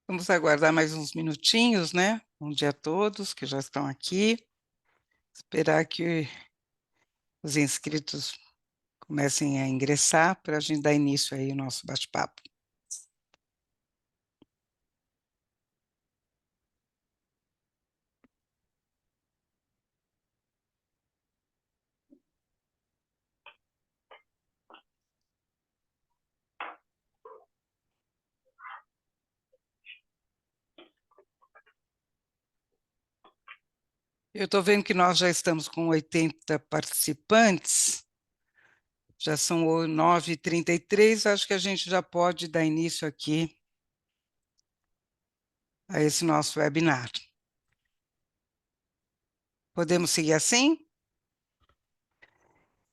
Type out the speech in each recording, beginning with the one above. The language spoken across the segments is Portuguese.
Vamos aguardar mais uns minutinhos, né? Bom dia a todos que já estão aqui. Esperar que os inscritos comecem a ingressar para a gente dar início aí ao nosso bate-papo. Eu estou vendo que nós já estamos com 80 participantes, já são 9h33, acho que a gente já pode dar início aqui a esse nosso webinar. Podemos seguir assim?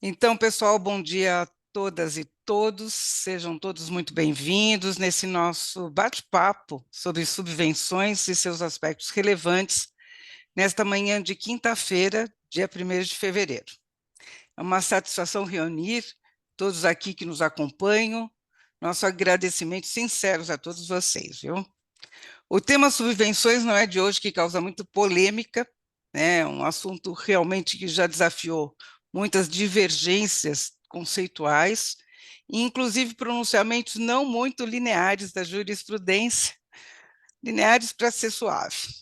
Então, pessoal, bom dia a todas e todos, sejam todos muito bem-vindos nesse nosso bate-papo sobre subvenções e seus aspectos relevantes, nesta manhã de quinta-feira, dia 1º de fevereiro. É uma satisfação reunir todos aqui que nos acompanham, nosso agradecimento sinceros a todos vocês, viu? O tema subvenções não é de hoje, que causa muito polêmica, né? Um assunto realmente que já desafiou muitas divergências conceituais, inclusive pronunciamentos não muito lineares da jurisprudência, lineares para ser suave.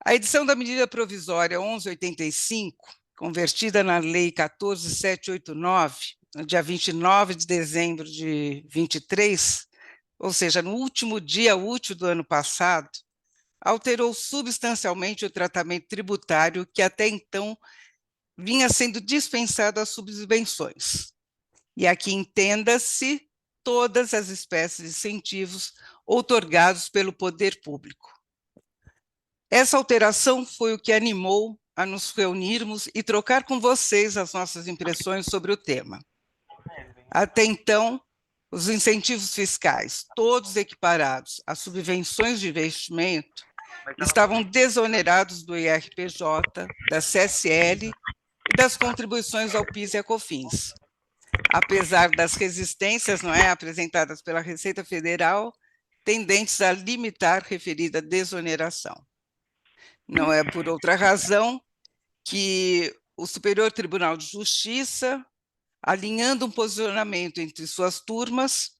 A edição da medida provisória 1185, convertida na Lei 14.789, no dia 29 de dezembro de 23, ou seja, no último dia útil do ano passado, alterou substancialmente o tratamento tributário que até então vinha sendo dispensado às subvenções. E aqui entenda-se todas as espécies de incentivos outorgados pelo poder público. Essa alteração foi o que animou a nos reunirmos e trocar com vocês as nossas impressões sobre o tema. Até então, os incentivos fiscais, todos equiparados a subvenções de investimento, estavam desonerados do IRPJ, da CSL e das contribuições ao PIS e à COFINS. Apesar das resistências, apresentadas pela Receita Federal, tendentes a limitar referida desoneração. Não é por outra razão que o Superior Tribunal de Justiça, alinhando um posicionamento entre suas turmas,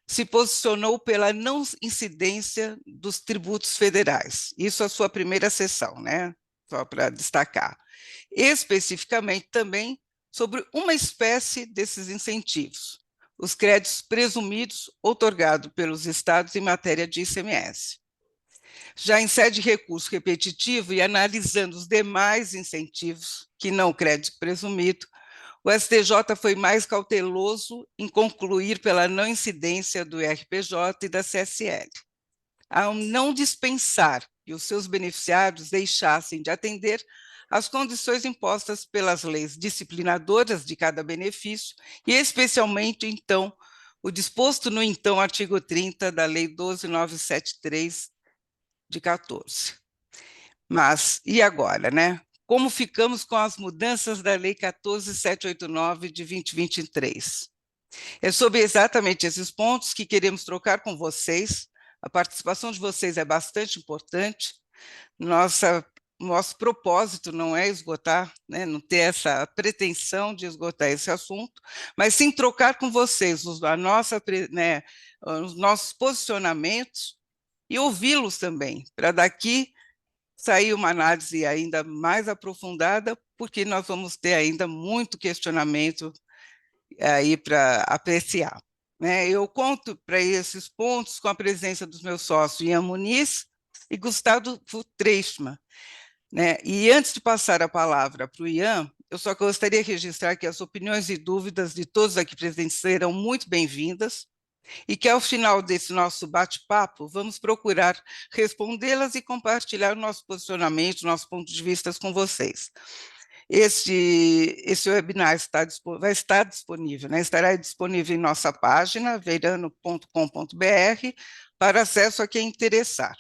se posicionou pela não incidência dos tributos federais. Isso é a sua primeira sessão, né? Só para destacar. Especificamente também sobre uma espécie desses incentivos, os créditos presumidos outorgados pelos estados em matéria de ICMS. Já em sede de recurso repetitivo e analisando os demais incentivos, que não crédito presumido, o STJ foi mais cauteloso em concluir pela não incidência do IRPJ e da CSL, ao não dispensar que os seus beneficiários deixassem de atender às condições impostas pelas leis disciplinadoras de cada benefício, e especialmente, então, o disposto no então artigo 30 da Lei 12.973 de 14. Mas, e agora, né? Como ficamos com as mudanças da Lei 14.789 de 2023? É sobre exatamente esses pontos que queremos trocar com vocês. A participação de vocês é bastante importante. Nosso propósito não é esgotar, né, não ter essa pretensão de esgotar esse assunto, mas sim trocar com vocês os nossos posicionamentos e ouvi-los também, para daqui sair uma análise ainda mais aprofundada, porque nós vamos ter ainda muito questionamento aí para apreciar. Né? Eu conto para esses pontos com a presença dos meus sócios Ian Muniz e Gustavo Treichmann. Né? E antes de passar a palavra para o Ian, eu só gostaria de registrar que as opiniões e dúvidas de todos aqui presentes serão muito bem-vindas, e que ao final desse nosso bate-papo vamos procurar respondê-las e compartilhar o nosso posicionamento, nosso ponto de vista com vocês. Esse webinar vai estar disponível, né? Estará disponível em nossa página, veirano.com.br, para acesso a quem interessar.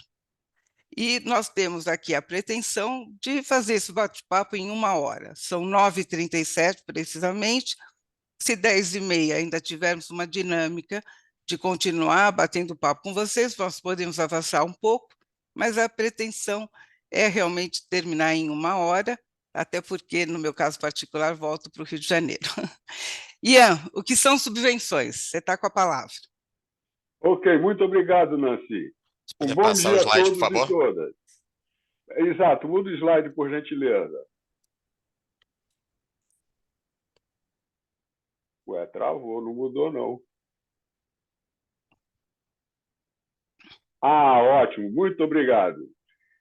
E nós temos aqui a pretensão de fazer esse bate-papo em 1 hora. São 9h37, precisamente. Se 10h30 ainda tivermos uma dinâmica de continuar batendo papo com vocês, nós podemos avançar um pouco, mas a pretensão é realmente terminar em 1 hora, até porque, no meu caso particular, volto para o Rio de Janeiro. Ian, o que são subvenções? Você está com a palavra. Ok, muito obrigado, Nancy. Um Poder bom passar o dia a slide, por todos e favor? todas. Exato, muda o slide, por gentileza. Ué, travou, não mudou, não. Ah, ótimo, muito obrigado.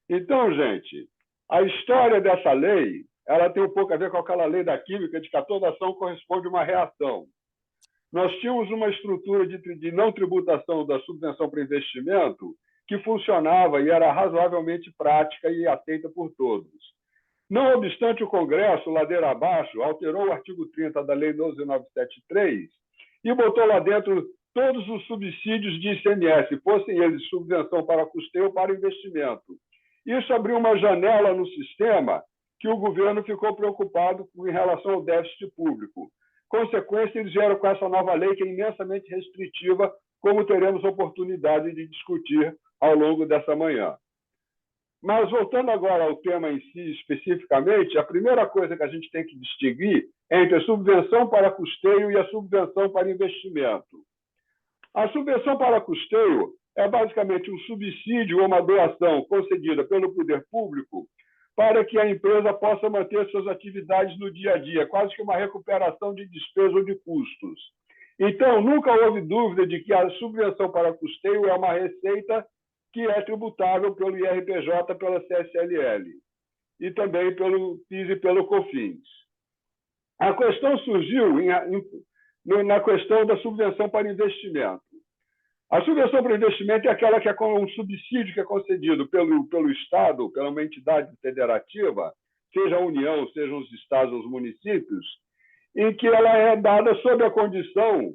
Então, gente, a história dessa lei, ela tem um pouco a ver com aquela lei da química de que a toda ação corresponde a uma reação. Nós tínhamos uma estrutura de não tributação da subvenção para investimento que funcionava e era razoavelmente prática e aceita por todos. Não obstante, o Congresso, ladeira abaixo, alterou o artigo 30 da Lei 12.973 e botou lá dentro todos os subsídios de ICMS, fossem eles subvenção para custeio ou para investimento. Isso abriu uma janela no sistema que o governo ficou preocupado em relação ao déficit público. Consequência, eles vieram com essa nova lei que é imensamente restritiva, como teremos oportunidade de discutir ao longo dessa manhã. Mas, voltando agora ao tema em si, especificamente, a primeira coisa que a gente tem que distinguir é entre a subvenção para custeio e a subvenção para investimento. A subvenção para custeio é basicamente um subsídio ou uma doação concedida pelo poder público para que a empresa possa manter suas atividades no dia a dia, quase que uma recuperação de despesa ou de custos. Então, nunca houve dúvida de que a subvenção para custeio é uma receita que é tributável pelo IRPJ, pela CSLL, e também pelo PIS e pelo COFINS. A questão surgiu na questão da subvenção para investimento. A subvenção para investimento é aquela que é um subsídio que é concedido pelo Estado, pela uma entidade federativa, seja a União, sejam os estados ou os municípios, em que ela é dada sob a condição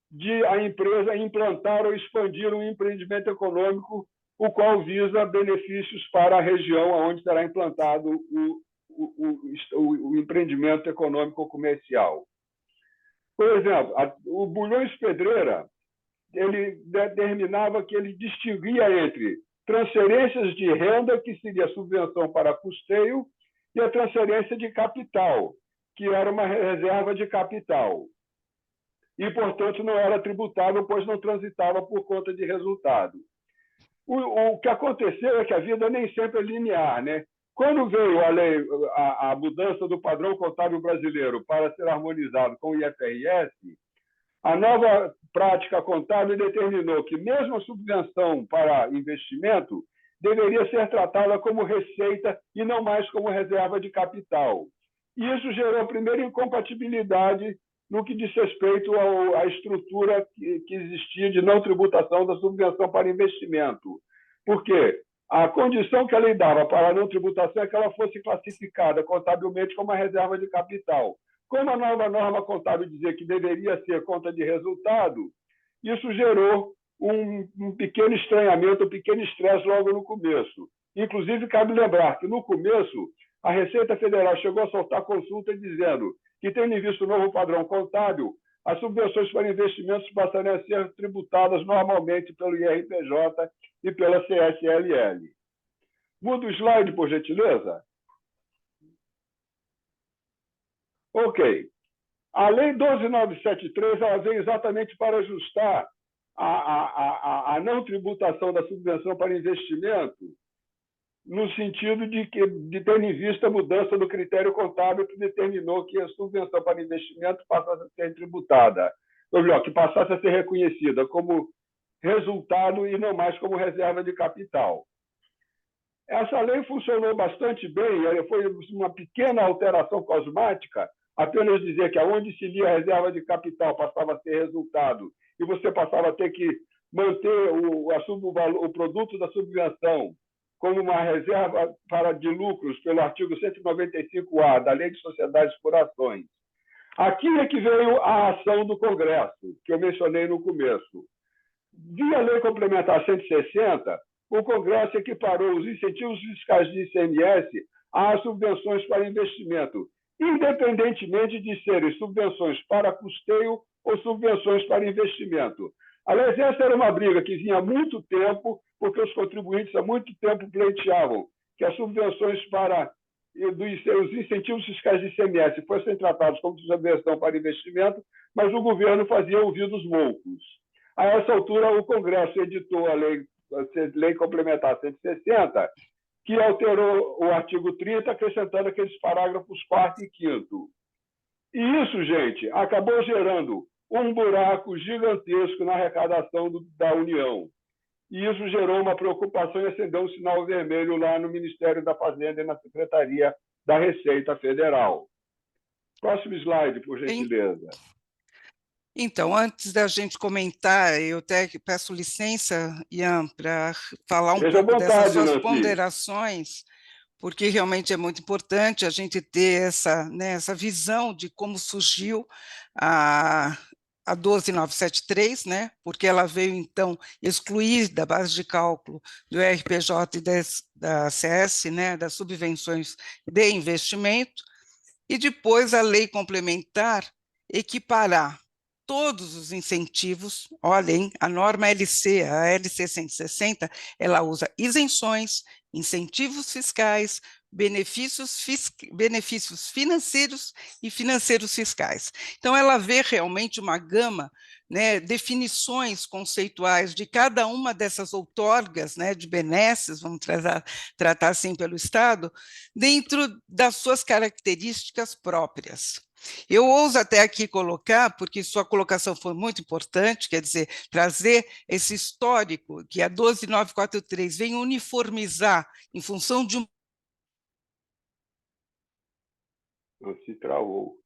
de a empresa implantar ou expandir um empreendimento econômico, o qual visa benefícios para a região onde será implantado o empreendimento econômico ou comercial. Por exemplo, o Bulhões Pedreira, ele determinava que ele distinguia entre transferências de renda, que seria subvenção para custeio, e a transferência de capital, que era uma reserva de capital. E, portanto, não era tributável, pois não transitava por conta de resultado. O que aconteceu é que a vida nem sempre é linear, né? Quando veio a lei, a mudança do padrão contábil brasileiro para ser harmonizado com o IFRS, a nova prática contábil determinou que mesmo a subvenção para investimento deveria ser tratada como receita e não mais como reserva de capital. Isso gerou a primeira incompatibilidade no que diz respeito à estrutura que existia de não tributação da subvenção para investimento. Por quê? A condição que a lei dava para a não tributação é que ela fosse classificada contabilmente como uma reserva de capital. Como a nova norma contábil dizia que deveria ser conta de resultado, isso gerou um pequeno estranhamento, um pequeno estresse logo no começo. Inclusive, cabe lembrar que, no começo, a Receita Federal chegou a soltar consulta dizendo que, tendo em vista o novo padrão contábil, as subvenções para investimentos passariam a ser tributadas normalmente pelo IRPJ e pela CSLL. Muda o slide, por gentileza. Ok. A Lei 12.973 ela veio exatamente para ajustar a não tributação da subvenção para investimento, no sentido de ter em vista a mudança do critério contábil que determinou que a subvenção para investimento passasse a ser tributada, ou melhor, que passasse a ser reconhecida como resultado e não mais como reserva de capital. Essa lei funcionou bastante bem, foi uma pequena alteração cosmática, apenas dizer que aonde se lia a reserva de capital passava a ser resultado e você passava a ter que manter o produto da subvenção como uma reserva de lucros pelo artigo 195-A da Lei de Sociedades por Ações. Aqui é que veio a ação do Congresso, que eu mencionei no começo. Via Lei Complementar 160, o Congresso equiparou os incentivos fiscais de ICMS às subvenções para investimento, independentemente de serem subvenções para custeio ou subvenções para investimento. Aliás, essa era uma briga que vinha há muito tempo, porque os contribuintes há muito tempo pleiteavam que as subvenções para os incentivos fiscais de ICMS fossem tratados como subvenção para investimento, mas o governo fazia ouvidos moucos. A essa altura, o Congresso editou a lei complementar 160, que alterou o artigo 30, acrescentando aqueles parágrafos 4º e 5º. E isso, gente, acabou gerando um buraco gigantesco na arrecadação da União. E isso gerou uma preocupação e acendeu um sinal vermelho lá no Ministério da Fazenda e na Secretaria da Receita Federal. Próximo slide, por gentileza. Então, antes da gente comentar, eu até peço licença, Ian, para falar um pouco dessas suas ponderações, porque realmente é muito importante a gente ter essa visão de como surgiu a 12973, né, porque ela veio, então, excluir da base de cálculo do RPJ e da CS, né, das subvenções de investimento, e depois a lei complementar equiparar todos os incentivos. Olhem, a norma LC, a LC 160, ela usa isenções, incentivos fiscais, benefícios financeiros e financeiros fiscais. Então, ela vê realmente uma gama, né, definições conceituais de cada uma dessas outorgas, né, de benesses, vamos tratar assim pelo Estado, dentro das suas características próprias. Eu ouso até aqui colocar, porque sua colocação foi muito importante, quer dizer, trazer esse histórico que a 12943 vem uniformizar em função de um... Não se travou.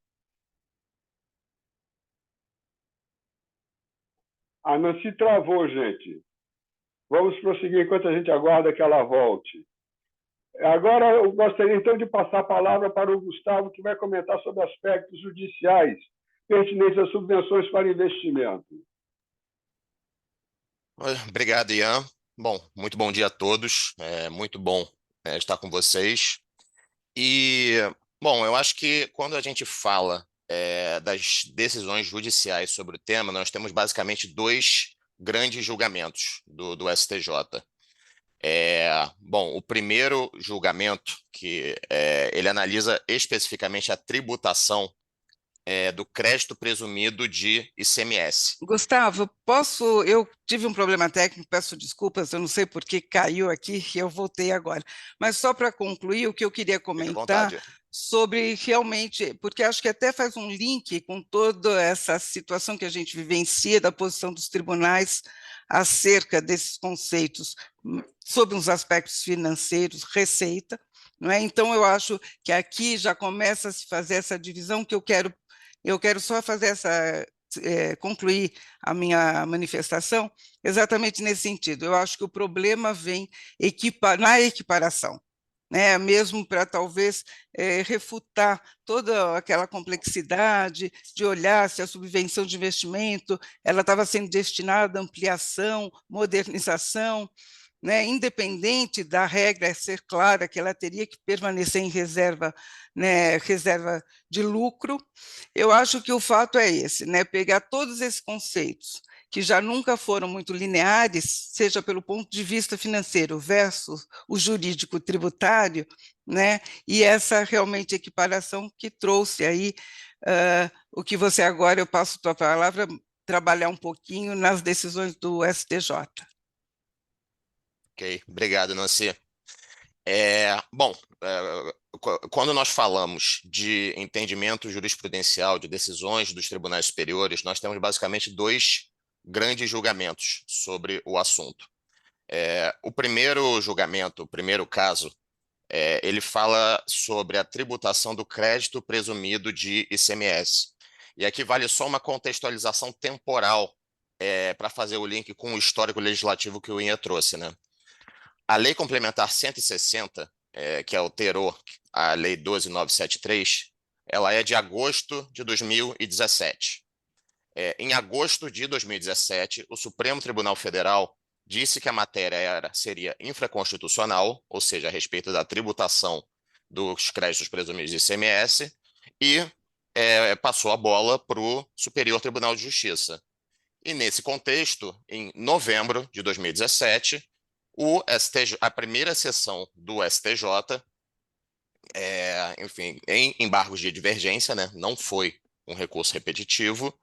Não se travou, gente. Vamos prosseguir enquanto a gente aguarda que ela volte. Agora, eu gostaria, então, de passar a palavra para o Gustavo, que vai comentar sobre aspectos judiciais pertinentes às subvenções para investimento. Obrigado, Ian. Bom, muito bom dia a todos. É muito bom estar com vocês. E, bom, eu acho que quando a gente fala das decisões judiciais sobre o tema, nós temos basicamente dois grandes julgamentos do STJ. Bom, o primeiro julgamento, que ele analisa especificamente a tributação do crédito presumido de ICMS. Gustavo, eu tive um problema técnico, peço desculpas, eu não sei por que caiu aqui e eu voltei agora. Mas só para concluir, o que eu queria comentar sobre realmente, porque acho que até faz um link com toda essa situação que a gente vivencia da posição dos tribunais acerca desses conceitos sobre os aspectos financeiros, receita, não é? Então, eu acho que aqui já começa a se fazer essa divisão que eu quero só fazer concluir a minha manifestação exatamente nesse sentido. Eu acho que o problema vem na equiparação, né? Mesmo para talvez refutar toda aquela complexidade de olhar se a subvenção de investimento ela estava sendo destinada à ampliação, modernização, né, independente da regra ser clara que ela teria que permanecer em reserva, né, reserva de lucro. Eu acho que o fato é esse, né, pegar todos esses conceitos que já nunca foram muito lineares, seja pelo ponto de vista financeiro versus o jurídico tributário, né, e essa realmente equiparação que trouxe aí o que você agora, eu passo a tua palavra, trabalhar um pouquinho nas decisões do STJ. Ok, obrigado, Nancy. Bom, quando nós falamos de entendimento jurisprudencial de decisões dos tribunais superiores, nós temos basicamente dois grandes julgamentos sobre o assunto. O primeiro julgamento, o primeiro caso, ele fala sobre a tributação do crédito presumido de ICMS. E aqui vale só uma contextualização temporal para fazer o link com o histórico legislativo que o Ian trouxe, né? A Lei Complementar 160, que alterou a Lei 12973, ela é de agosto de 2017. Em agosto de 2017, o Supremo Tribunal Federal disse que a matéria seria infraconstitucional, ou seja, a respeito da tributação dos créditos presumidos de ICMS, e passou a bola para o Superior Tribunal de Justiça. E, nesse contexto, em novembro de 2017, a primeira sessão do STJ, enfim, em embargos de divergência, né, não foi um recurso repetitivo,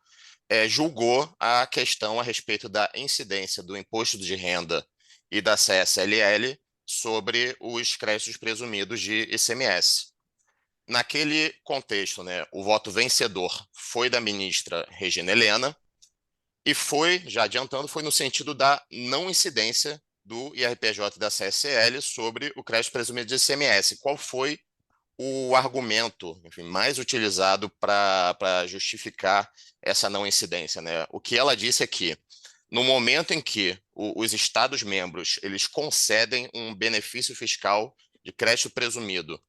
julgou a questão a respeito da incidência do imposto de renda e da CSLL sobre os créditos presumidos de ICMS. Naquele contexto, né, o voto vencedor foi da ministra Regina Helena e foi, já adiantando, foi no sentido da não incidência do IRPJ e da CSL sobre o crédito presumido de ICMS. Qual foi o argumento, enfim, mais utilizado para justificar essa não incidência, né? O que ela disse é que, no momento em que os Estados-membros eles concedem um benefício fiscal de crédito presumido,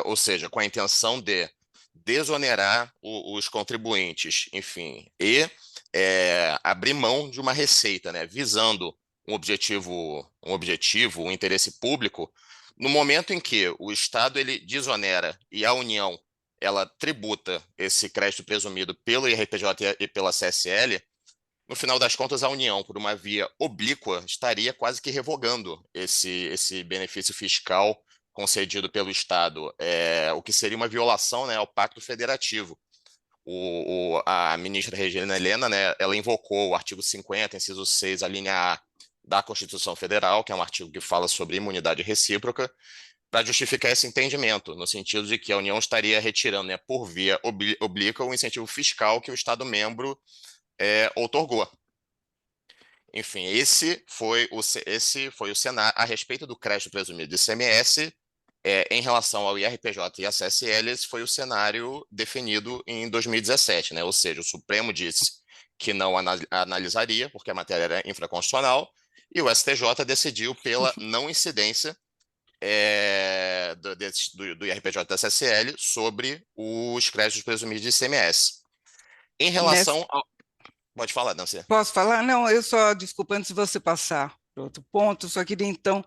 ou seja, com a intenção de desonerar os contribuintes, enfim, e abrir mão de uma receita, né, visando um interesse público, no momento em que o Estado ele desonera e a União ela tributa esse crédito presumido pelo IRPJ e pela CSL, no final das contas, a União, por uma via oblíqua, estaria quase que revogando esse benefício fiscal concedido pelo Estado, o que seria uma violação, né, ao Pacto Federativo. A ministra Regina Helena, né, ela invocou o artigo 50, inciso 6, a linha A da Constituição Federal, que é um artigo que fala sobre imunidade recíproca, para justificar esse entendimento, no sentido de que a União estaria retirando, né, por via oblíqua o incentivo fiscal que o Estado-membro outorgou. Enfim, esse foi o cenário a respeito do crédito presumido de ICMS. Em relação ao IRPJ e à CSL, esse foi o cenário definido em 2017, né? Ou seja, o Supremo disse que não analisaria, porque a matéria era infraconstitucional, e o STJ decidiu pela não incidência do IRPJ e da CSL sobre os créditos presumidos de ICMS. Em Nessa, relação ao... Pode falar, Nancy. posso falar? Não, eu só, desculpa, antes de você passar para outro ponto, só queria então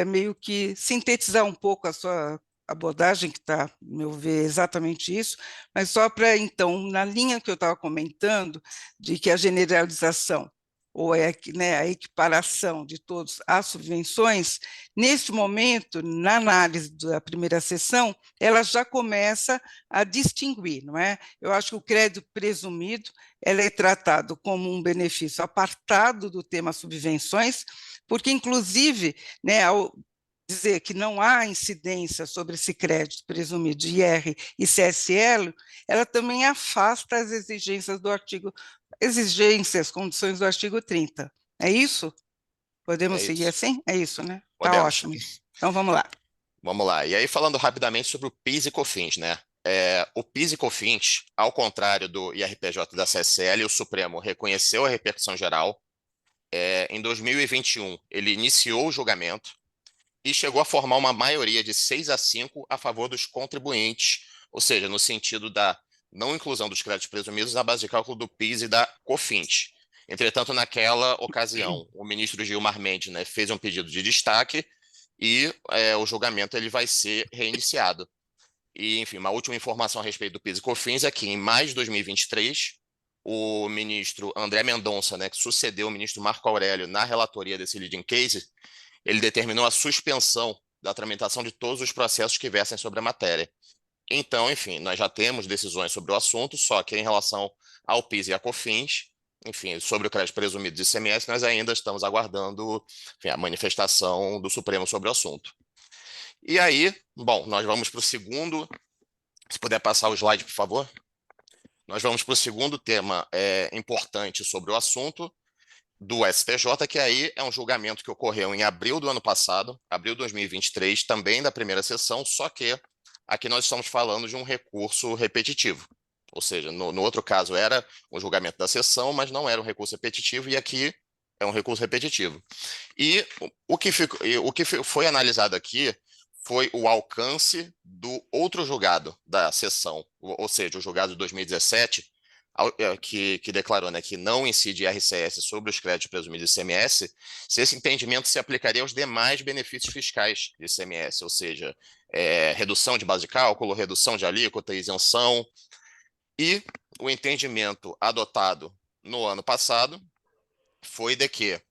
meio que sintetizar um pouco a sua abordagem, que está, no meu ver, exatamente isso, mas só para, então, na linha que eu estava comentando, de que a generalização, ou né, a equiparação de todos às subvenções, neste momento, na análise da primeira sessão, ela já começa a distinguir, não é? Eu acho que o crédito presumido ela é tratado como um benefício apartado do tema subvenções, porque, inclusive, né, ao dizer que não há incidência sobre esse crédito presumido de IR e CSL, ela também afasta as condições do artigo 30. É isso? Podemos É seguir isso. assim? É isso, né? Está Podemos. ótimo. Então, vamos lá. Vamos lá. E aí, falando rapidamente sobre o PIS e COFINS, né? O PIS e COFINS, ao contrário do IRPJ e da CSL, o Supremo reconheceu a repercussão geral. Em 2021, ele iniciou o julgamento e chegou a formar uma maioria de 6-5 a favor dos contribuintes, ou seja, no sentido da não inclusão dos créditos presumidos na base de cálculo do PIS e da COFINS. Entretanto, naquela ocasião, o ministro Gilmar Mendes, né, fez um pedido de destaque e o julgamento ele vai ser reiniciado. E, enfim, uma última informação a respeito do PIS e COFINS é que, em maio de 2023, o ministro André Mendonça, né, que sucedeu o ministro Marco Aurélio na relatoria desse leading case, ele determinou a suspensão da tramitação de todos os processos que versem sobre a matéria. Então, enfim, nós já temos decisões sobre o assunto, só que em relação ao PIS e à COFINS, enfim, sobre o crédito presumido de ICMS, nós ainda estamos aguardando, enfim, a manifestação do Supremo sobre o assunto. E aí, bom, nós vamos para o segundo, se puder passar o slide, por favor. Nós vamos para o segundo tema importante sobre o assunto do STJ, que aí é um julgamento que ocorreu em abril do ano passado, abril de 2023, também da primeira sessão, só que aqui nós estamos falando de um recurso repetitivo. Ou seja, no outro caso era um julgamento da sessão, mas não era um recurso repetitivo, e aqui é um recurso repetitivo. E o que foi analisado aqui foi o alcance do outro julgado da sessão, ou seja, o julgado de 2017, que declarou, né, que não incide IRCS sobre os créditos presumidos de ICMS, se esse entendimento se aplicaria aos demais benefícios fiscais de ICMS, ou seja, redução de base de cálculo, redução de alíquota, isenção. E o entendimento adotado no ano passado foi de que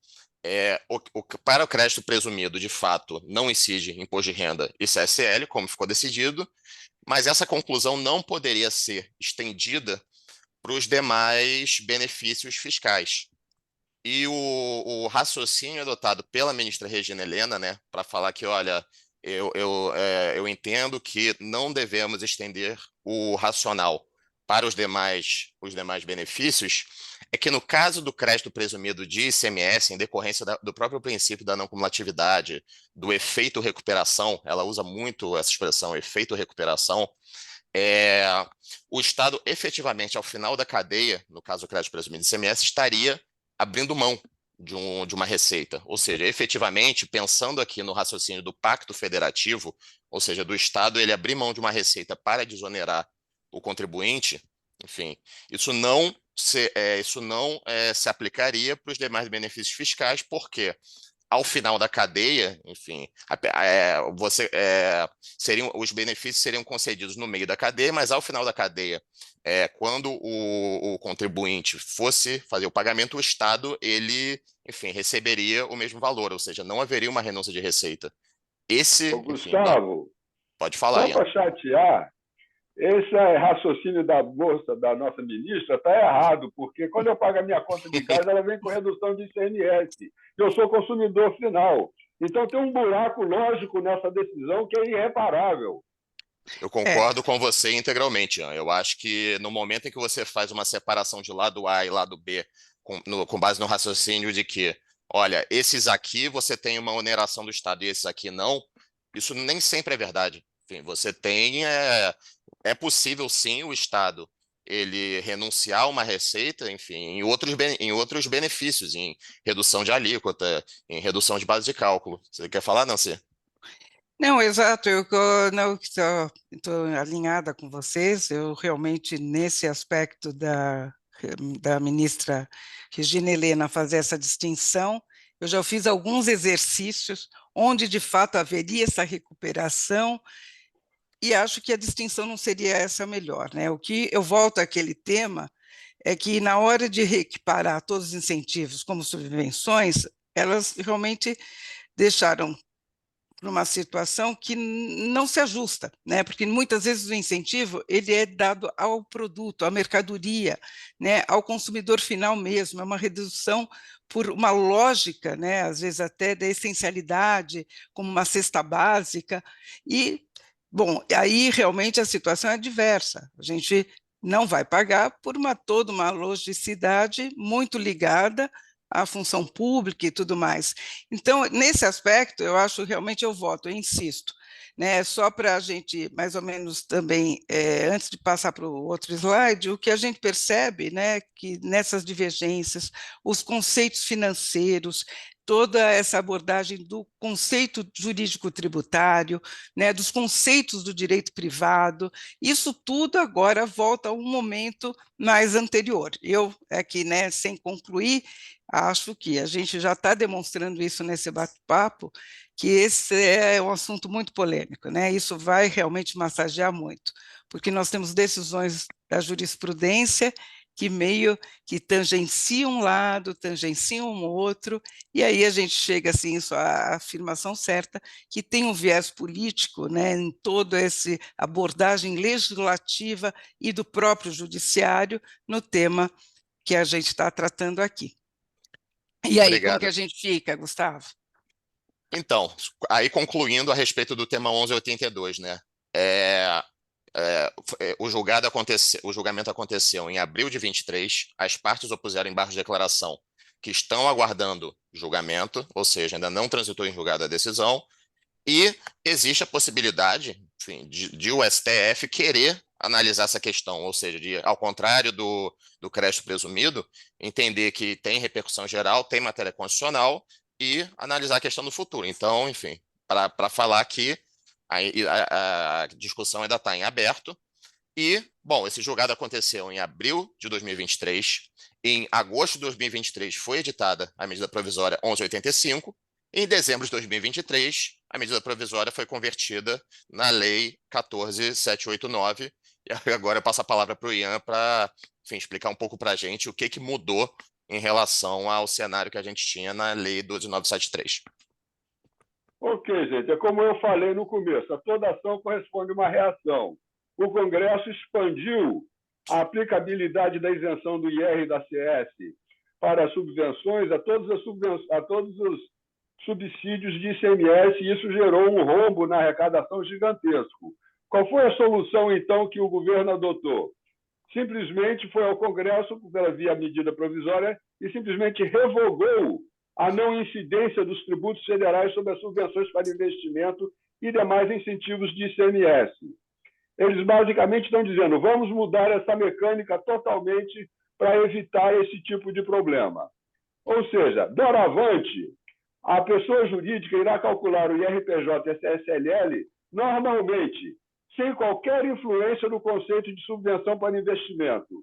para o crédito presumido, de fato, não incide imposto de renda e CSL, como ficou decidido, mas essa conclusão não poderia ser estendida para os demais benefícios fiscais. E o raciocínio adotado pela ministra Regina Helena, né, para falar que, olha, eu entendo que não devemos estender o racional para os demais benefícios, é que no caso do crédito presumido de ICMS, em decorrência do próprio princípio da não cumulatividade, do efeito recuperação, ela usa muito essa expressão, efeito recuperação, é, o Estado efetivamente, ao final da cadeia, no caso do crédito presumido de ICMS, estaria abrindo mão de uma receita. Ou seja, efetivamente, pensando aqui no raciocínio do Pacto Federativo, ou seja, do Estado ele abrir mão de uma receita para desonerar o contribuinte, enfim, isso não se aplicaria para os demais benefícios fiscais, porque ao final da cadeia, enfim, os benefícios seriam concedidos no meio da cadeia, mas ao final da cadeia, quando o contribuinte fosse fazer o pagamento, o Estado, ele, enfim, receberia o mesmo valor, ou seja, não haveria uma renúncia de receita. Ô, Enfim, não, Gustavo, pode falar, só Ian. para chatear, esse raciocínio da Bolsa da nossa ministra está errado, porque quando eu pago a minha conta de gás, ela vem com redução de ICMS. Eu sou consumidor final. Então tem um buraco lógico nessa decisão que é irreparável. Eu É, concordo com você integralmente, Ian. Eu acho que no momento em que você faz uma separação de lado A e lado B, com base no raciocínio de que, olha, esses aqui você tem uma oneração do Estado e esses aqui não, isso nem sempre é verdade. Enfim, é possível sim o Estado ele renunciar a uma receita, enfim, em outros benefícios, em redução de alíquota, em redução de base de cálculo. Você quer falar, Nancy? não, exato, não estou alinhada com vocês, eu realmente, nesse aspecto da ministra Regina Helena fazer essa distinção, eu já fiz alguns exercícios onde, de fato, haveria essa recuperação, e acho que a distinção não seria essa melhor, né? O que eu volto àquele tema é que, na hora de reequiparar todos os incentivos como subvenções, elas realmente deixaram para uma situação que não se ajusta, né? Porque muitas vezes o incentivo ele é dado ao produto, à mercadoria, né? Ao consumidor final mesmo, é uma redução por uma lógica, né? Às vezes até da essencialidade, como uma cesta básica, e, bom, aí realmente a situação é diversa, a gente não vai pagar por toda uma logicidade muito ligada à função pública e tudo mais. Então, nesse aspecto, eu acho realmente eu voto, eu insisto, né? Só para a gente, mais ou menos também, antes de passar para o outro slide, o que a gente percebe, né, que nessas divergências, os conceitos financeiros, toda essa abordagem do conceito jurídico tributário, né, dos conceitos do direito privado, isso tudo agora volta a um momento mais anterior. Eu aqui, né, sem concluir, acho que a gente já está demonstrando isso nesse bate-papo, que esse é um assunto muito polêmico, né? Isso vai realmente massagear muito, porque nós temos decisões da jurisprudência que meio que tangenciam um lado, tangenciam um outro, e aí a gente chega assim, isso à afirmação certa, que tem um viés político, né, em toda essa abordagem legislativa e do próprio judiciário no tema que a gente está tratando aqui. E aí, como que Obrigado. a gente fica, Gustavo? Então, aí concluindo a respeito do tema 1182, né? É, o julgamento aconteceu em abril de 23, as partes opuseram embargos de declaração que estão aguardando julgamento, ou seja, ainda não transitou em julgado a decisão, e existe a possibilidade, enfim, de o STF querer analisar essa questão, ou seja, ao contrário do crédito presumido, entender que tem repercussão geral, tem matéria constitucional e analisar a questão no futuro. Então, enfim, para falar que a discussão ainda está em aberto. E, bom, esse julgado aconteceu em abril de 2023. Em agosto de 2023 foi editada a medida provisória 1185. Em dezembro de 2023, a medida provisória foi convertida na Lei 14.789, E agora eu passo a palavra para o Ian para, enfim, explicar um pouco para a gente o que mudou em relação ao cenário que a gente tinha na Lei 12.973. Ok, gente, é como eu falei no começo, a toda ação corresponde a uma reação. O Congresso expandiu a aplicabilidade da isenção do IR e da CS para subvenções a todos os subsídios de ICMS, e isso gerou um rombo na arrecadação gigantesco. Qual foi a solução, então, que o governo adotou? Simplesmente foi ao Congresso, pela via medida provisória, e simplesmente revogou a não incidência dos tributos federais sobre as subvenções para investimento e demais incentivos de ICMS. Eles basicamente estão dizendo, vamos mudar essa mecânica totalmente para evitar esse tipo de problema. Ou seja, doravante, a pessoa jurídica irá calcular o IRPJ e a CSLL normalmente, sem qualquer influência do conceito de subvenção para investimento.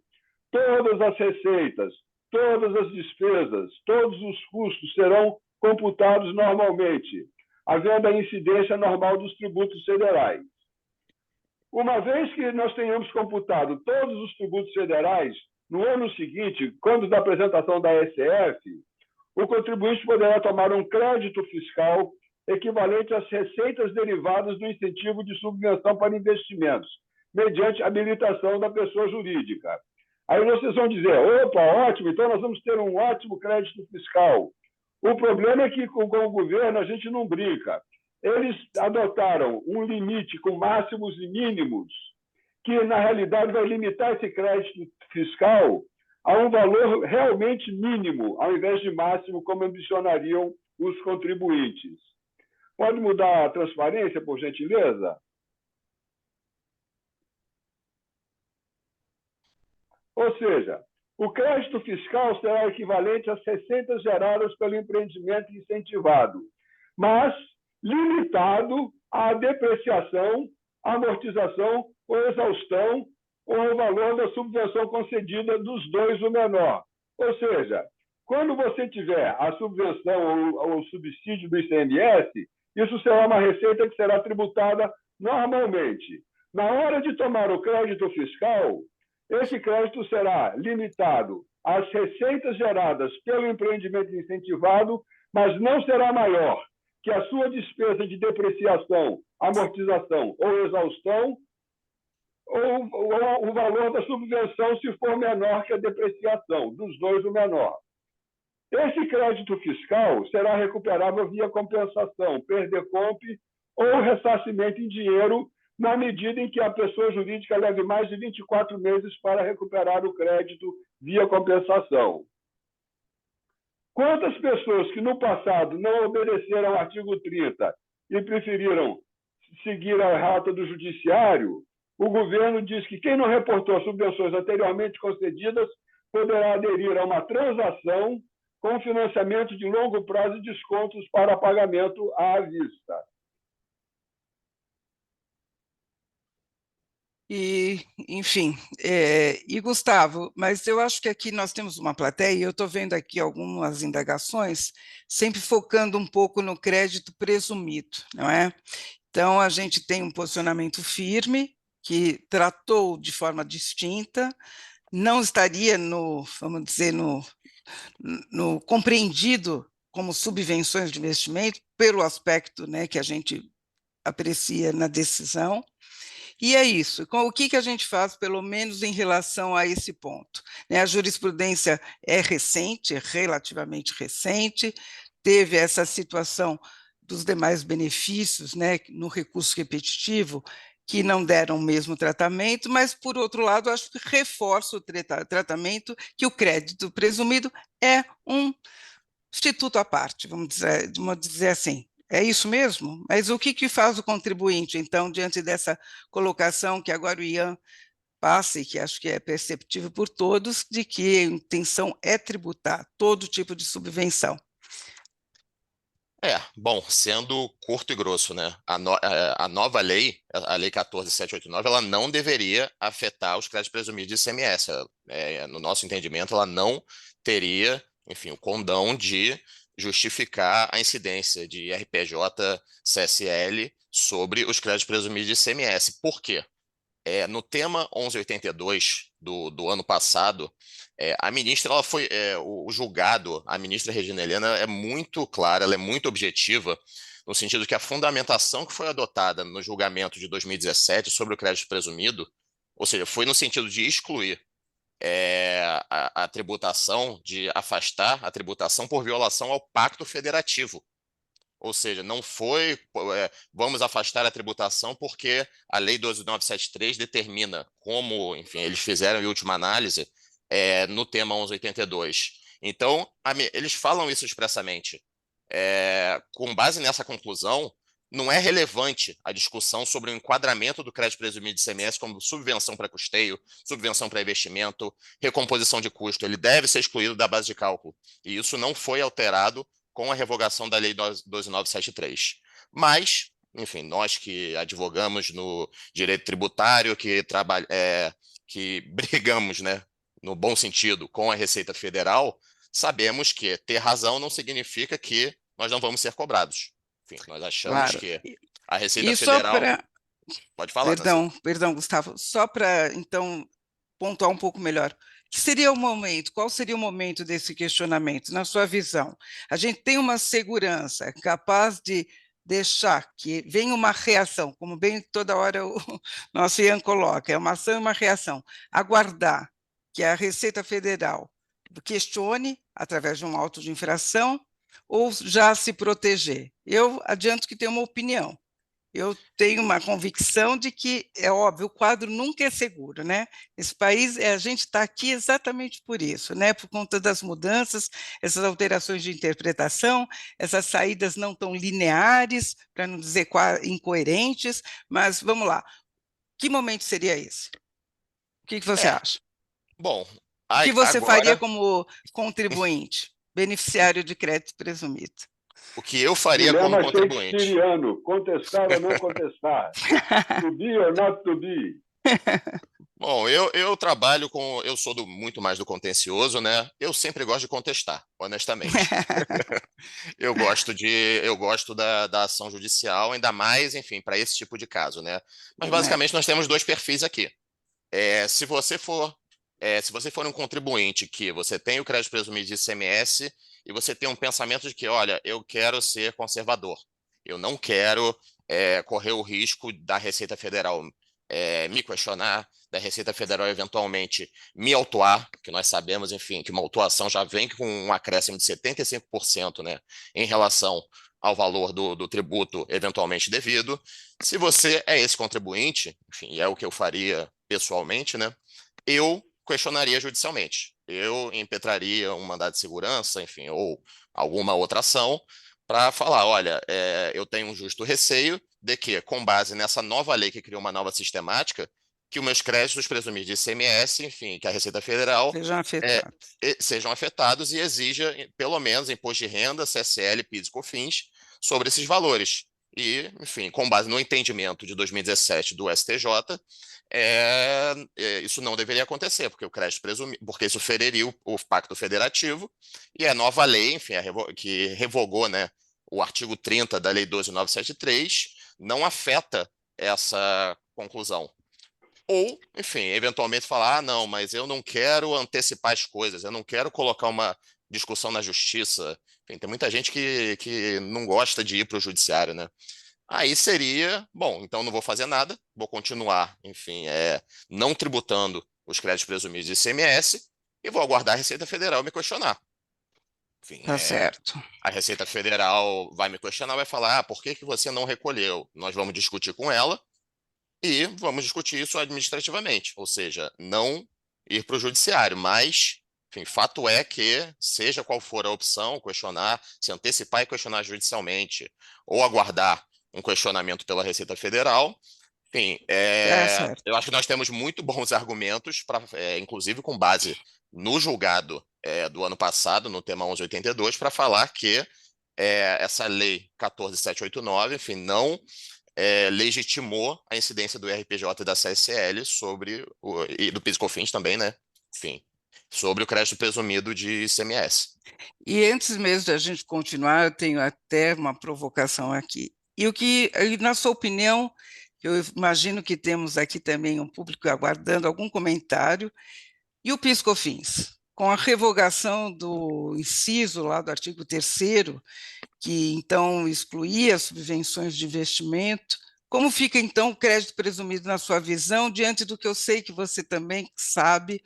Todas as receitas, todas as despesas, todos os custos serão computados normalmente, havendo a incidência normal dos tributos federais. Uma vez que nós tenhamos computado todos os tributos federais, no ano seguinte, quando da apresentação da SF, o contribuinte poderá tomar um crédito fiscal equivalente às receitas derivadas do incentivo de subvenção para investimentos, mediante habilitação da pessoa jurídica. Aí vocês vão dizer, opa, ótimo, então nós vamos ter um ótimo crédito fiscal. O problema é que com o governo a gente não brinca. Eles adotaram um limite com máximos e mínimos, que na realidade vai limitar esse crédito fiscal a um valor realmente mínimo, ao invés de máximo, como ambicionariam os contribuintes. Pode mudar a transparência, por gentileza? Ou seja, o crédito fiscal será equivalente às receitas geradas pelo empreendimento incentivado, mas limitado à depreciação, amortização ou exaustão ou ao valor da subvenção concedida dos dois o menor. Ou seja, quando você tiver a subvenção ou o subsídio do ICMS, isso será uma receita que será tributada normalmente. Na hora de tomar o crédito fiscal, esse crédito será limitado às receitas geradas pelo empreendimento incentivado, mas não será maior que a sua despesa de depreciação, amortização ou exaustão, ou o valor da subvenção, se for menor que a depreciação, dos dois o menor. Esse crédito fiscal será recuperável via compensação, perder-comp ou ressarcimento em dinheiro, na medida em que a pessoa jurídica leve mais de 24 meses para recuperar o crédito via compensação. Quantas pessoas que no passado não obedeceram ao artigo 30 e preferiram seguir a rota do judiciário, o governo diz que quem não reportou subvenções anteriormente concedidas poderá aderir a uma transação com financiamento de longo prazo e descontos para pagamento à vista. E, enfim, e Gustavo, mas eu acho que aqui nós temos uma plateia, e eu estou vendo aqui algumas indagações, sempre focando um pouco no crédito presumido, não é? Então, a gente tem um posicionamento firme, que tratou de forma distinta, não estaria no, vamos dizer, no compreendido como subvenções de investimento, pelo aspecto, né, que a gente aprecia na decisão. E é isso. O que a gente faz, pelo menos em relação a esse ponto? Né, a jurisprudência é recente, é relativamente recente, teve essa situação dos demais benefícios, né, no recurso repetitivo, que não deram o mesmo tratamento, mas, por outro lado, acho que reforça o tratamento que o crédito presumido é um instituto à parte, vamos dizer assim. É isso mesmo? Mas o que faz o contribuinte, então, diante dessa colocação que agora o Ian passa, e que acho que é perceptível por todos, de que a intenção é tributar todo tipo de subvenção? Bom, sendo curto e grosso, né? A nova lei, a Lei 14.789, ela não deveria afetar os créditos presumidos de ICMS. No nosso entendimento, ela não teria, enfim, o condão de justificar a incidência de IRPJ, CSL sobre os créditos presumidos de ICMS. Por quê? No tema 1182 do ano passado, a ministra, ela foi, o julgado, a ministra Regina Helena é muito clara, ela é muito objetiva, no sentido que a fundamentação que foi adotada no julgamento de 2017 sobre o crédito presumido, ou seja, foi no sentido de excluir a tributação, de afastar a tributação por violação ao Pacto Federativo. Ou seja, não foi vamos afastar a tributação porque a Lei 12.973 determina como, enfim, eles fizeram em última análise no tema 1182. Então, eles falam isso expressamente. Com base nessa conclusão, não é relevante a discussão sobre o enquadramento do crédito presumido de ICMS como subvenção para custeio, subvenção para investimento, recomposição de custo. Ele deve ser excluído da base de cálculo. E isso não foi alterado com a revogação da Lei 12.973. Mas, enfim, nós que advogamos no direito tributário, que brigamos, né, no bom sentido, com a Receita Federal, sabemos que ter razão não significa que nós não vamos ser cobrados. Enfim, nós achamos Claro. que a Receita E só Federal... para... Pode falar, Tassi. Perdão, Gustavo, só para, então, pontuar um pouco melhor. Que seria o momento? Qual seria o momento desse questionamento, na sua visão? A gente tem uma segurança capaz de deixar que venha uma reação, como bem toda hora o nosso Ian coloca, é uma ação e uma reação. Aguardar que a Receita Federal questione através de um auto de infração ou já se proteger? Eu adianto que tenho uma opinião. Eu tenho uma convicção de que, é óbvio, o quadro nunca é seguro, né? Esse país, a gente está aqui exatamente por isso, né? Por conta das mudanças, essas alterações de interpretação, essas saídas não tão lineares, para não dizer incoerentes, mas vamos lá. Que momento seria esse? O que você acha? Bom, O que você faria agora, como contribuinte, beneficiário de crédito presumido? o que eu faria como Dilema contribuinte? shakespeariano, contestar ou não contestar. To be or not to be. Bom, eu trabalho com. Eu sou muito mais do contencioso, né? Eu sempre gosto de contestar, honestamente. Eu gosto da ação judicial, ainda mais, enfim, para esse tipo de caso, né? Mas Né? basicamente nós temos dois perfis aqui. Se você for, se você for um contribuinte que você tem o crédito presumido de ICMS e você tem um pensamento de que, olha, eu quero ser conservador, eu não quero correr o risco da Receita Federal me questionar, da Receita Federal eventualmente me autuar, que nós sabemos, enfim, que uma autuação já vem com um acréscimo de 75%, né, em relação ao valor do tributo eventualmente devido. Se você é esse contribuinte, enfim, é o que eu faria pessoalmente, né, eu questionaria judicialmente. Eu impetraria um mandado de segurança, enfim, ou alguma outra ação para falar, olha, eu tenho um justo receio de que, com base nessa nova lei que criou uma nova sistemática, que os meus créditos presumidos de ICMS, enfim, que a Receita Federal Sejam afetados. sejam afetados e exija, pelo menos, imposto de renda, CSL, PIS e COFINS sobre esses valores. E, enfim, com base no entendimento de 2017 do STJ, isso não deveria acontecer, porque o crédito presumido, porque isso feriria o Pacto Federativo, e a nova lei, enfim, que revogou, né, o artigo 30 da Lei 12.973, não afeta essa conclusão. Ou, enfim, eventualmente falar, não, mas eu não quero antecipar as coisas, eu não quero colocar uma discussão na justiça. Enfim, tem muita gente que não gosta de ir para o judiciário, né? Aí seria, bom, então não vou fazer nada, vou continuar, enfim, não tributando os créditos presumidos de ICMS e vou aguardar a Receita Federal me questionar. Enfim, Tá certo. a Receita Federal vai me questionar, vai falar, por que que você não recolheu? Nós vamos discutir com ela e vamos discutir isso administrativamente, ou seja, não ir para o judiciário, mas, enfim, fato é que, seja qual for a opção, questionar, se antecipar e questionar judicialmente, ou aguardar um questionamento pela Receita Federal, enfim, Tá certo. eu acho que nós temos muito bons argumentos, inclusive com base no julgado do ano passado, no tema 1182, para falar que essa lei 14.789, enfim, não legitimou a incidência do RPJ e da CSL e do PIS e COFINS também, né? Enfim, sobre o crédito presumido de ICMS. E antes mesmo da gente continuar, eu tenho até uma provocação aqui. Na sua opinião, Eu imagino que temos aqui também um público aguardando algum comentário. E o PIS/COFINS? Com a revogação do inciso lá do artigo 3º, que então excluía as subvenções de investimento, como fica então o crédito presumido na sua visão, diante do que eu sei que você também sabe,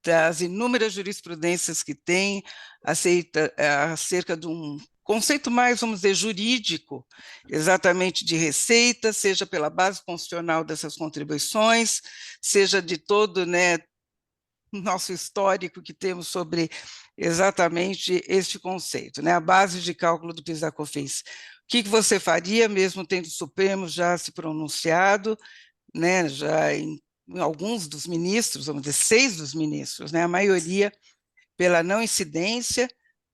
das inúmeras jurisprudências que tem acerca de um conceito mais, vamos dizer, jurídico, exatamente de receita, seja pela base constitucional dessas contribuições, seja de todo, né, nosso histórico que temos sobre exatamente este conceito, né, a base de cálculo do PIS/COFINS. O que você faria, mesmo tendo o Supremo já se pronunciado, né, já em alguns dos ministros, vamos dizer, 6 dos ministros, né, a maioria pela não incidência,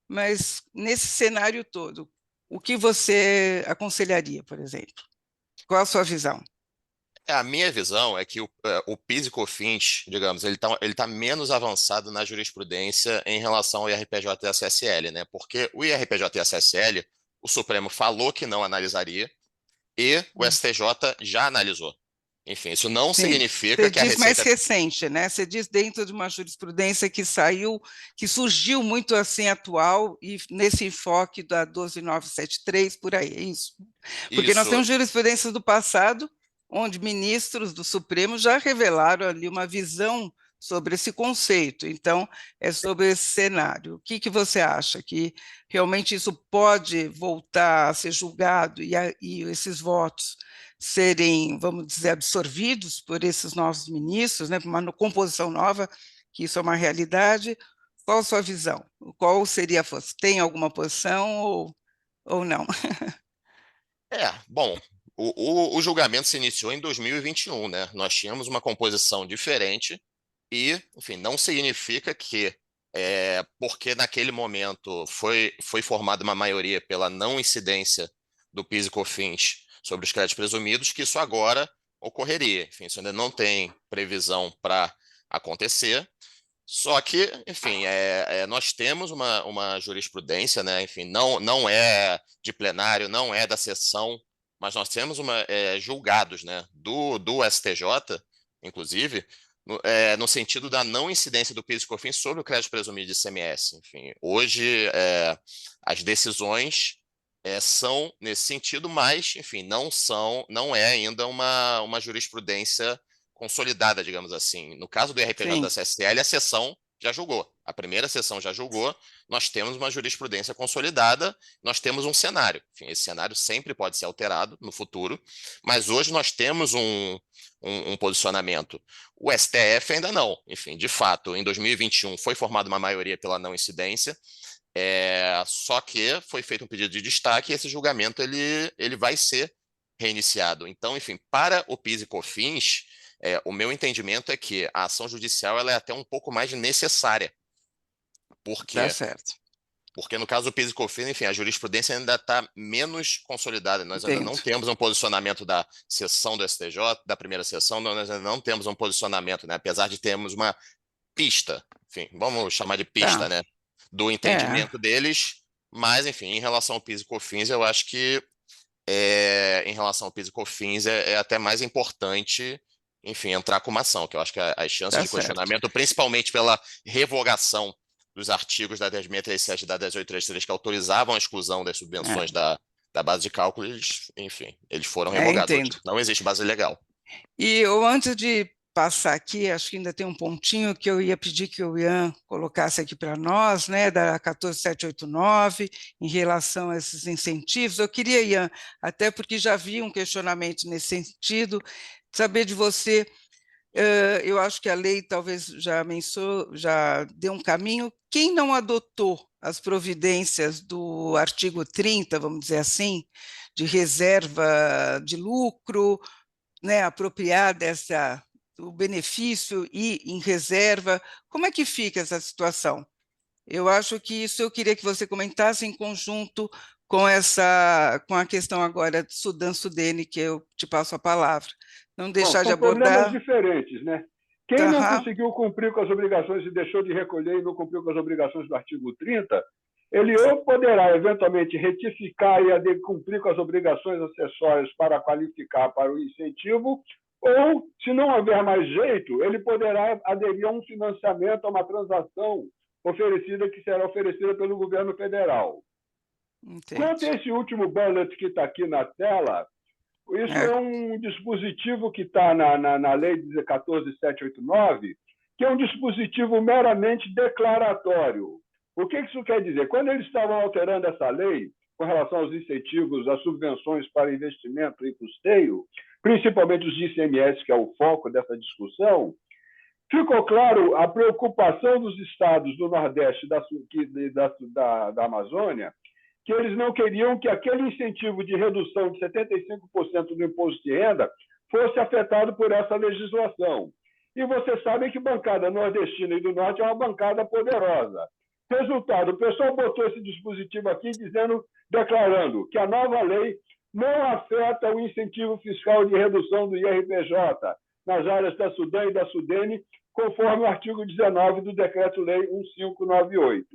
mas nesse cenário todo, o que você aconselharia, por exemplo? Qual a sua visão? A minha visão é que o PIS e COFINS, digamos, ele tá menos avançado na jurisprudência em relação ao IRPJ e a CSL, né? Porque o IRPJ e a CSL, o Supremo falou que não analisaria e o STJ já analisou. Enfim, isso não Sim, significa você que a diz mais Receita. recente, né? Você diz dentro de uma jurisprudência que saiu, que surgiu muito assim atual e nesse enfoque da 12973 por aí, é isso? Porque nós Isso, temos jurisprudências do passado onde ministros do Supremo já revelaram ali uma visão sobre esse conceito. Então, é sobre esse cenário. O que você acha? Que realmente isso pode voltar a ser julgado e esses votos serem, vamos dizer, absorvidos por esses novos ministros, né, por uma composição nova, que isso é uma realidade? Qual a sua visão? Qual seria a força? Tem alguma posição ou não? bom, o julgamento se iniciou em 2021, né? Nós tínhamos uma composição diferente e, enfim, não significa que, porque naquele momento foi formada uma maioria pela não incidência do PIS e COFINS sobre os créditos presumidos, que isso agora ocorreria. Enfim, isso ainda não tem previsão para acontecer. Só que, enfim, nós temos uma jurisprudência, né? Enfim, não é de plenário, não é da sessão, mas nós temos julgados, né, do STJ, inclusive, no sentido da não incidência do PIS e COFINS sobre o crédito presumido de ICMS. Enfim, hoje as decisões são nesse sentido, mas, enfim, não é ainda uma jurisprudência consolidada, digamos assim. No caso do IRPJ da Sim, CSL, a sessão já julgou. A primeira sessão já julgou, nós temos uma jurisprudência consolidada, nós temos um cenário. Enfim, esse cenário sempre pode ser alterado no futuro, mas hoje nós temos um posicionamento. O STF ainda não. Enfim, de fato, em 2021 foi formada uma maioria pela não incidência, só que foi feito um pedido de destaque e esse julgamento ele vai ser reiniciado. Então, enfim, para o PIS e COFINS, o meu entendimento é que a ação judicial ela é até um pouco mais necessária. Por tá quê? certo. Porque no caso do PIS e COFINS, enfim, a jurisprudência ainda está menos consolidada. Nós ainda não Entendo. temos um posicionamento da sessão do STJ, da primeira sessão, nós ainda não temos um posicionamento, né? Apesar de termos uma pista, enfim, vamos chamar de pista, Tá. né? Do É, entendimento deles, mas, enfim, em relação ao PIS e COFINS, eu acho que em relação ao PIS e COFINS é até mais importante, enfim, entrar com uma ação, que eu acho que as chances tá de certo. questionamento, principalmente pela revogação dos artigos da 10.637 e da 10.833 que autorizavam a exclusão das É, subvenções da base de cálculo, enfim, eles foram revogados. Hoje entendo. não existe base legal. E eu, antes de passar aqui, acho que ainda tem um pontinho que eu ia pedir que o Ian colocasse aqui para nós, né, da 14789, em relação a esses incentivos. Eu queria, Ian, até porque já vi um questionamento nesse sentido, saber de você. Eu acho que a lei talvez já deu um caminho. Quem não adotou as providências do artigo 30, vamos dizer assim, de reserva de lucro, né, apropriar do benefício e em reserva, como é que fica essa situação? Eu acho que isso eu queria que você comentasse em conjunto com a questão agora de Sudão-Sudene, que eu te passo a palavra. Não Bom, deixar de são problemas abordar. diferentes, né? Quem não Aham, conseguiu cumprir com as obrigações e deixou de recolher e não cumpriu com as obrigações do artigo 30, ele ou poderá eventualmente retificar e cumprir com as obrigações acessórias para qualificar para o incentivo, ou, se não houver mais jeito, ele poderá aderir a um financiamento, a uma transação oferecida, que será oferecida pelo governo federal. Quanto a Entende? esse último bullet que está aqui na tela, isso É, é um dispositivo que está na Lei 14.789, que é um dispositivo meramente declaratório. O que isso quer dizer? Quando eles estavam alterando essa lei com relação aos incentivos, às subvenções para investimento e custeio, principalmente os de ICMS, que é o foco dessa discussão, ficou claro a preocupação dos estados do Nordeste da Amazônia, que eles não queriam que aquele incentivo de redução de 75% do imposto de renda fosse afetado por essa legislação. E vocês sabem que bancada nordestina e do Norte é uma bancada poderosa. Resultado, o pessoal botou esse dispositivo aqui declarando que a nova lei não afeta o incentivo fiscal de redução do IRPJ nas áreas da Sudã e da Sudene, conforme o artigo 19 do Decreto-Lei 1598.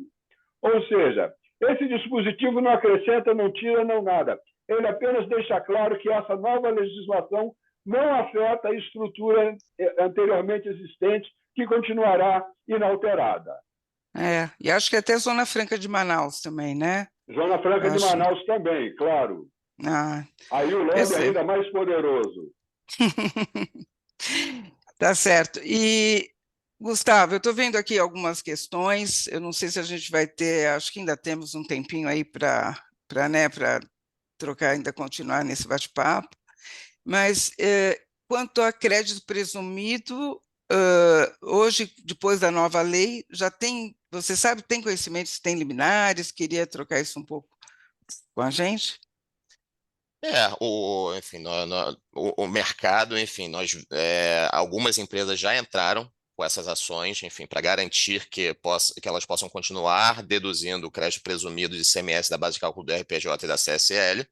Ou seja, esse dispositivo não acrescenta, não tira, não nada. Ele apenas deixa claro que essa nova legislação não afeta a estrutura anteriormente existente, que continuará inalterada. e acho que até Zona Franca de Manaus também, né? Zona Franca de Acho. Manaus também, claro. Ah, Aí o lobby é percebo. ainda mais poderoso. Tá certo. E, Gustavo, eu estou vendo aqui algumas questões. Eu não sei se a gente vai ter, acho que ainda temos um tempinho aí para trocar, ainda continuar nesse bate-papo. Mas quanto a crédito presumido, hoje, depois da nova lei, já tem, você sabe, tem conhecimento se tem liminares? Queria trocar isso um pouco com a gente? Enfim, o mercado, enfim, algumas empresas já entraram com essas ações, enfim, para garantir que elas possam continuar deduzindo o crédito presumido de ICMS da base de cálculo do RPJ e da CSL.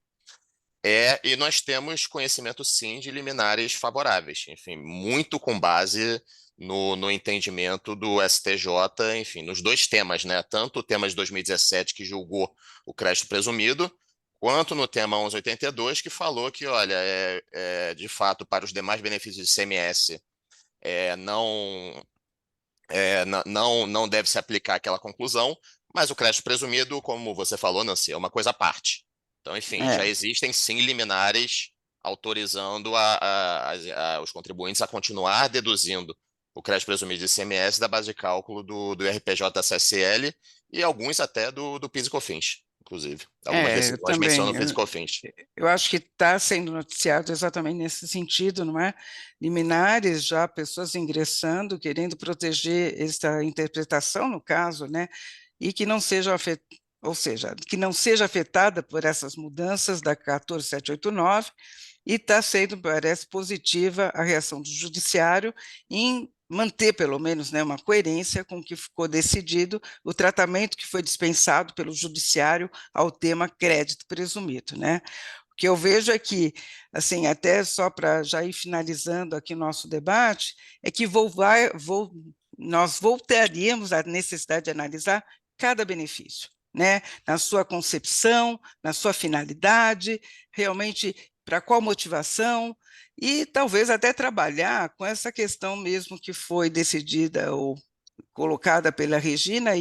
E nós temos conhecimento, sim, de liminares favoráveis, enfim, muito com base no entendimento do STJ, enfim, nos dois temas, né? Tanto o tema de 2017, que julgou o crédito presumido, quanto no tema 1182, que falou que, olha, de fato, para os demais benefícios de ICMS, não deve se aplicar aquela conclusão, mas o crédito presumido, como você falou, Nancy, é uma coisa à parte. Então, enfim, já É, existem sim liminares autorizando os contribuintes a continuar deduzindo o crédito presumido de ICMS da base de cálculo do RPJ da CSL e alguns até do PIS e COFINS, inclusive. Algumas eu decisões mencionam também. o PIS e COFINS. Eu acho que está sendo noticiado exatamente nesse sentido, não é? Liminares, já pessoas ingressando, querendo proteger esta interpretação, no caso, né? E que não seja ou seja, que não seja afetada por essas mudanças da 14789, e está sendo, parece, positiva a reação do judiciário em manter, pelo menos, né, uma coerência com o que ficou decidido, o tratamento que foi dispensado pelo judiciário ao tema crédito presumido, né? O que eu vejo é que, assim, até só para já ir finalizando aqui o nosso debate, é que nós voltaríamos à necessidade de analisar cada benefício, né? Na sua concepção, na sua finalidade, realmente para qual motivação, e talvez até trabalhar com essa questão mesmo que foi decidida ou colocada pela Regina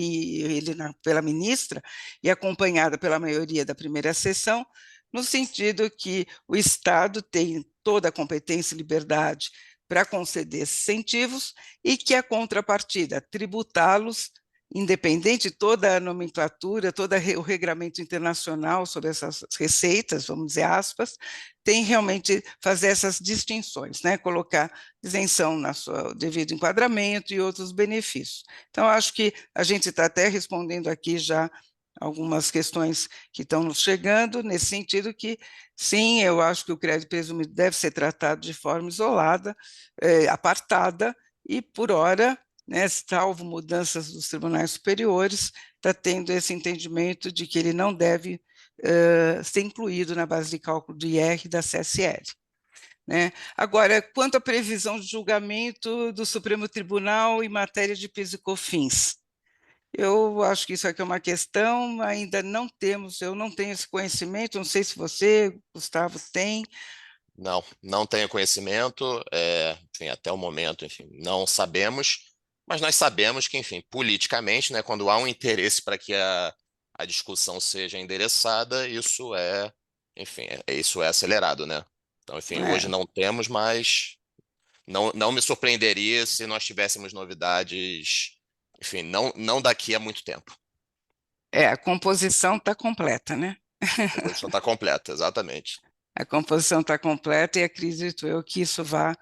pela ministra e acompanhada pela maioria da primeira sessão, no sentido que o Estado tem toda a competência e liberdade para conceder esses incentivos e que a contrapartida, tributá-los, independente de toda a nomenclatura, todo o regramento internacional sobre essas receitas, vamos dizer aspas, tem realmente fazer essas distinções, né? Colocar isenção no seu devido enquadramento e outros benefícios. Então, acho que a gente está até respondendo aqui já algumas questões que estão nos chegando, nesse sentido que, sim, eu acho que o crédito presumido deve ser tratado de forma isolada, apartada, e, por hora, né, salvo mudanças dos tribunais superiores, está tendo esse entendimento de que ele não deve ser incluído na base de cálculo do IR da CSL. Né? Agora, quanto à previsão de julgamento do Supremo Tribunal em matéria de PIS e COFINS, Eu acho que isso aqui é uma questão, ainda não temos, eu não tenho esse conhecimento, não sei se você, Gustavo, tem. Não, não tenho conhecimento, enfim, até o momento, enfim, não sabemos, mas nós sabemos que, enfim, politicamente, né, quando há um interesse para que a discussão seja endereçada, enfim, isso é acelerado, né? Então, enfim, hoje É, não temos, mas não me surpreenderia se nós tivéssemos novidades, enfim, não daqui a muito tempo. a composição está completa, né? A composição está completa, exatamente. A composição está completa e acredito eu que isso vá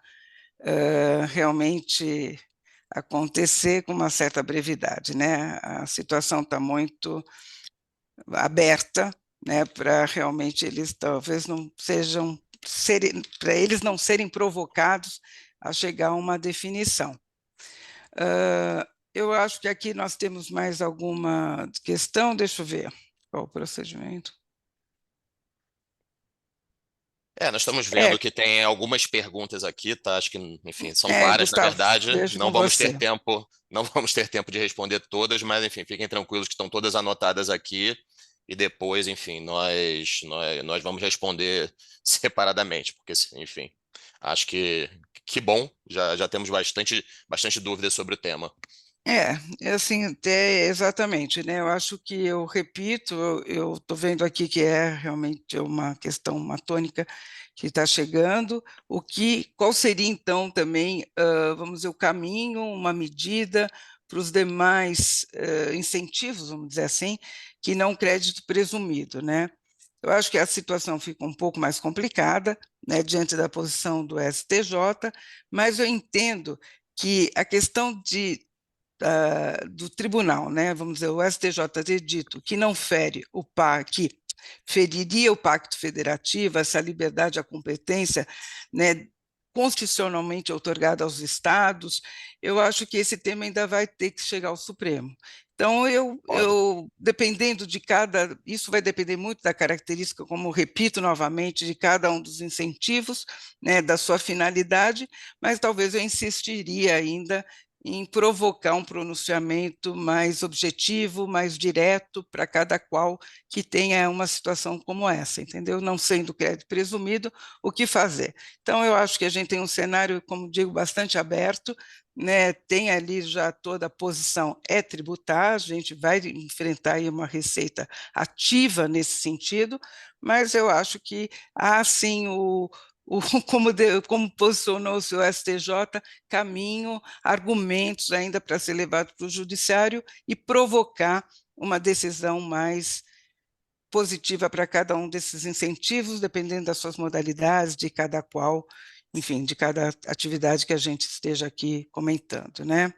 realmente acontecer com uma certa brevidade, né? A situação está muito aberta, né? Para realmente eles talvez não sejam para eles não serem provocados a chegar a uma definição. Eu acho que aqui nós temos mais alguma questão, deixa eu ver qual o procedimento. Nós estamos É, vendo que tem algumas perguntas aqui, tá? Acho que, enfim, são várias, na Gustavo, verdade. deixo com você. Não vamos ter tempo de responder todas, mas, enfim, fiquem tranquilos que estão todas anotadas aqui e depois, enfim, nós vamos responder separadamente, porque, enfim, acho que bom, já temos bastante dúvidas sobre o tema. É assim, exatamente, né? Eu acho que eu repito, eu estou vendo aqui que é realmente uma questão, uma tônica que está chegando. Qual seria então também, vamos dizer, o caminho, uma medida para os demais incentivos, vamos dizer assim, que não crédito presumido, né? Eu acho que a situação fica um pouco mais complicada, né, diante da posição do STJ, mas eu entendo que a questão do tribunal, né, vamos dizer, o STJ ter dito que não fere o PAC, que feriria o Pacto Federativo, essa liberdade, a competência, né, constitucionalmente outorgada aos estados, eu acho que esse tema ainda vai ter que chegar ao Supremo. Então, Concordo. dependendo de isso vai depender muito da característica, como repito novamente, de cada um dos incentivos, né, da sua finalidade, mas talvez eu insistiria ainda em provocar um pronunciamento mais objetivo, mais direto para cada qual que tenha uma situação como essa, entendeu? Não sendo crédito presumido, o que fazer? Então, eu acho que a gente tem um cenário, como digo, bastante aberto, né? Tem ali já toda a posição é tributar, a gente vai enfrentar aí uma receita ativa nesse sentido, mas eu acho que há sim como posicionou-se o STJ, caminho, argumentos ainda para ser levado para o judiciário e provocar uma decisão mais positiva para cada um desses incentivos, dependendo das suas modalidades, de cada qual, enfim, de cada atividade que a gente esteja aqui comentando, né?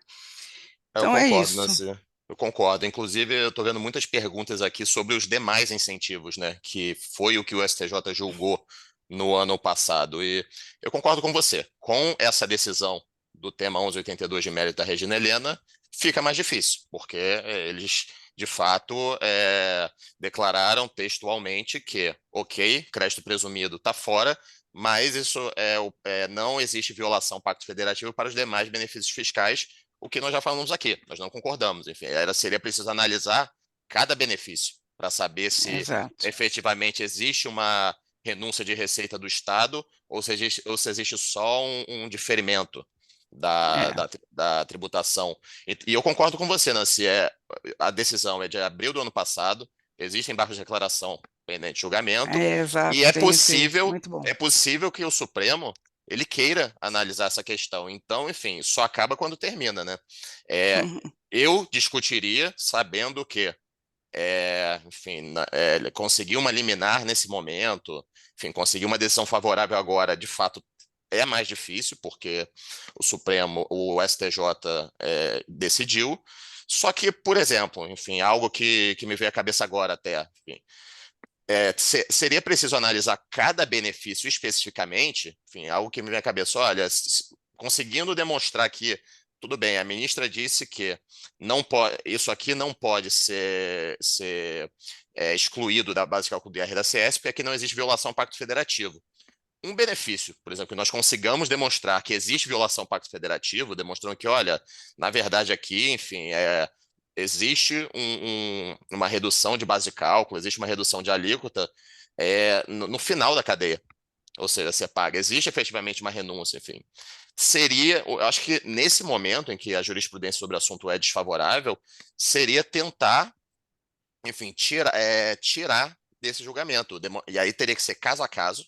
Eu Então é concordo, isso. Nancy. Eu concordo. Inclusive, eu estou vendo muitas perguntas aqui sobre os demais incentivos, né? Que foi o que o STJ julgou no ano passado. E eu concordo com você. Com essa decisão do tema 1182 de mérito da Regina Helena, fica mais difícil, porque eles, de fato, declararam textualmente que, ok, crédito presumido está fora, mas isso não existe violação ao Pacto Federativo para os demais benefícios fiscais, o que nós já falamos aqui, nós não concordamos. Enfim, seria preciso analisar cada benefício para saber se Exato. efetivamente existe uma renúncia de receita do Estado ou se existe só um diferimento da, É, da, da tributação. E eu concordo com você, Nancy, a decisão é de abril do ano passado, existe embargo de declaração pendente de julgamento, e exato, tem esse, muito bom. é possível que o Supremo ele queira analisar essa questão. Então, enfim, só acaba quando termina, né? É, eu discutiria sabendo que, enfim, ele conseguir uma liminar nesse momento, enfim, conseguir uma decisão favorável agora, de fato, é mais difícil, porque o STJ decidiu. Só que, por exemplo, enfim, algo que me veio à cabeça agora até, enfim, seria preciso analisar cada benefício especificamente, enfim, algo que me vem à cabeça, olha, conseguindo demonstrar que, tudo bem, a ministra disse que isso aqui não pode ser excluído da base de cálculo do IR da CS, porque aqui não existe violação ao Pacto Federativo. Um benefício, por exemplo, que nós consigamos demonstrar que existe violação ao Pacto Federativo, demonstrando que, olha, na verdade aqui, enfim, existe uma redução de base de cálculo, existe uma redução de alíquota no final da cadeia. Ou seja, você paga. Existe efetivamente uma renúncia, enfim. Eu acho que nesse momento em que a jurisprudência sobre o assunto é desfavorável, seria tentar, enfim, tirar desse julgamento. E aí teria que ser caso a caso,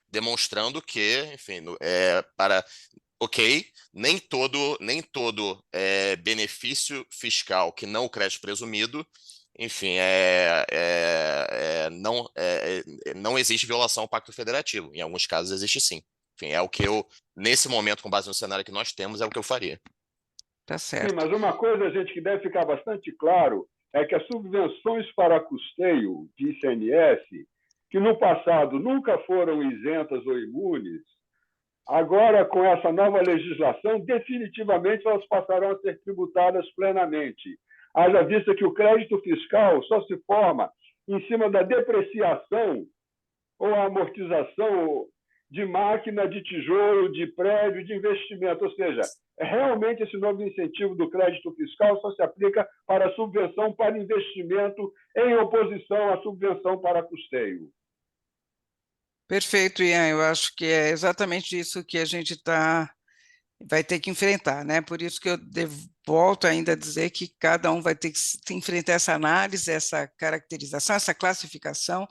demonstrando que, enfim, ok, nem todo benefício fiscal que não o crédito presumido, enfim, não existe violação ao Pacto Federativo. Em alguns casos existe sim. Enfim, é o que nesse momento, com base no cenário que nós temos, é o que eu faria. Tá Sim, certo. mas uma coisa, gente, que deve ficar bastante claro é que as subvenções para custeio de ICMS, que no passado nunca foram isentas ou imunes, agora, com essa nova legislação, definitivamente elas passarão a ser tributadas plenamente. Haja vista que o crédito fiscal só se forma em cima da depreciação ou amortização de máquina, de tijolo, de prédio, de investimento. Ou seja, realmente esse novo incentivo do crédito fiscal só se aplica para a subvenção para investimento em oposição à subvenção para custeio. Perfeito, Ian. Eu acho que é exatamente isso que a gente vai ter que enfrentar, né? Por isso que eu volto ainda a dizer que cada um vai ter que enfrentar essa análise, essa caracterização, essa classificação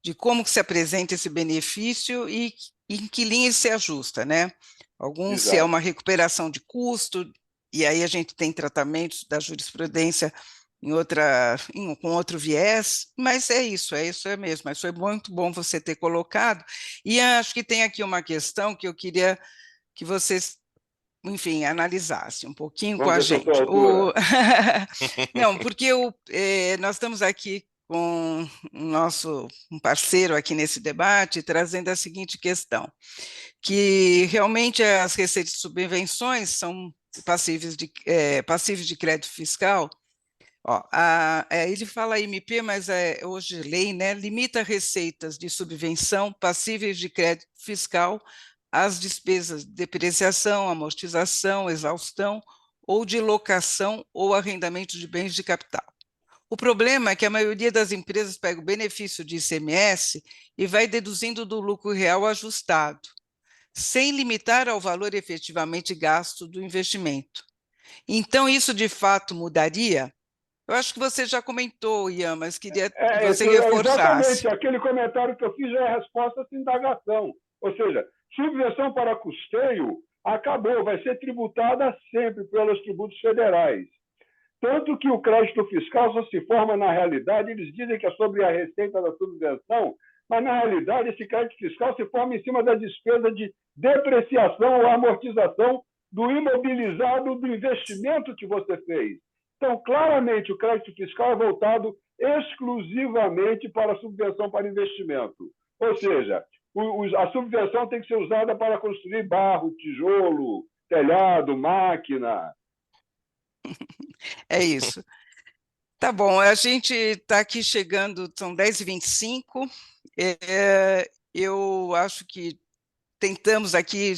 de como que se apresenta esse benefício e em que linha ele se ajusta, né? Alguns se é Exato. uma recuperação de custo, e aí a gente tem tratamentos da jurisprudência com outro viés, mas é isso mesmo. Mas foi muito bom você ter colocado. E acho que tem aqui uma questão que eu queria que vocês, enfim, analisasse um pouquinho com Vamos a ver se eu estou à gente. altura. Não, porque nós estamos aqui com um parceiro aqui nesse debate, trazendo a seguinte questão, que realmente as receitas de subvenções são passíveis de crédito fiscal. Ó, ele fala MP, mas hoje lei, né, limita receitas de subvenção passíveis de crédito fiscal às despesas de depreciação, amortização, exaustão ou de locação ou arrendamento de bens de capital. O problema é que a maioria das empresas pega o benefício de ICMS e vai deduzindo do lucro real ajustado, sem limitar ao valor efetivamente gasto do investimento. Então, isso de fato mudaria? Eu acho que você já comentou, Ian, mas queria que você reforçasse. Exatamente. Aquele comentário que eu fiz já é a resposta a essa indagação. Ou seja, subvenção para custeio acabou, vai ser tributada sempre pelos tributos federais. Tanto que o crédito fiscal só se forma na realidade, eles dizem que é sobre a receita da subvenção, mas na realidade esse crédito fiscal se forma em cima da despesa de depreciação ou amortização do imobilizado do investimento que você fez. Então, claramente, o crédito fiscal é voltado exclusivamente para a subvenção para investimento. Ou seja, a subvenção tem que ser usada para construir barro, tijolo, telhado, máquina. É isso. Tá bom, a gente está aqui chegando, são 10h25. Eu acho que tentamos aqui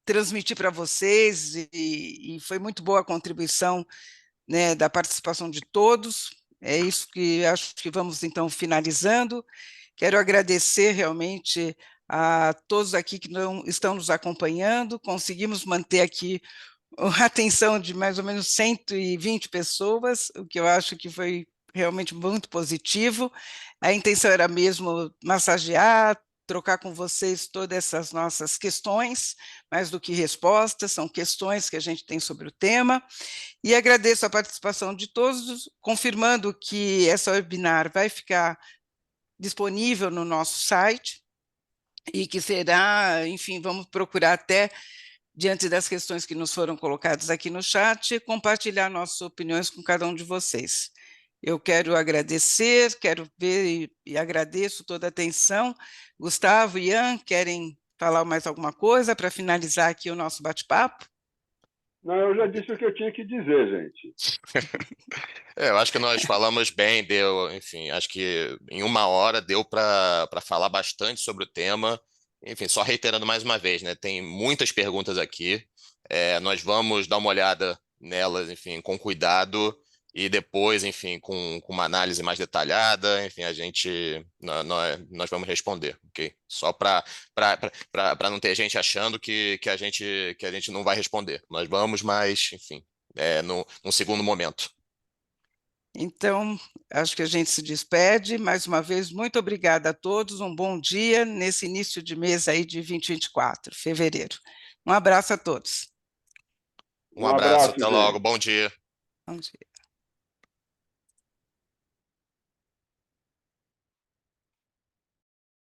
transmitir para vocês e foi muito boa a contribuição, né, da participação de todos. É isso que acho que vamos então finalizando. Quero agradecer realmente a todos aqui que não estão nos acompanhando. Conseguimos manter aqui a atenção de mais ou menos 120 pessoas, o que eu acho que foi realmente muito positivo. A intenção era mesmo massagear, trocar com vocês todas essas nossas questões, mais do que respostas, são questões que a gente tem sobre o tema, e agradeço a participação de todos, confirmando que essa webinar vai ficar disponível no nosso site, e que será, enfim, vamos procurar até, diante das questões que nos foram colocadas aqui no chat, compartilhar nossas opiniões com cada um de vocês. Eu quero agradecer, quero ver e agradeço toda a atenção. Gustavo, Ian, querem falar mais alguma coisa para finalizar aqui o nosso bate-papo? Não, eu já disse o que eu tinha que dizer, gente. Eu acho que nós falamos bem, enfim, acho que em 1 hora deu para falar bastante sobre o tema. Enfim, só reiterando mais uma vez, né? Tem muitas perguntas aqui. Nós vamos dar uma olhada nelas, enfim, com cuidado e depois, enfim, com uma análise mais detalhada, enfim, nós vamos responder, ok? Só para não ter gente achando que a gente não vai responder. Nós vamos, mas, enfim, num segundo momento. Então, acho que a gente se despede. Mais uma vez, muito obrigada a todos. Um bom dia nesse início de mês aí de 2024, fevereiro. Um abraço a todos. Um Um abraço, abraço, até logo, gente. bom dia. Bom dia.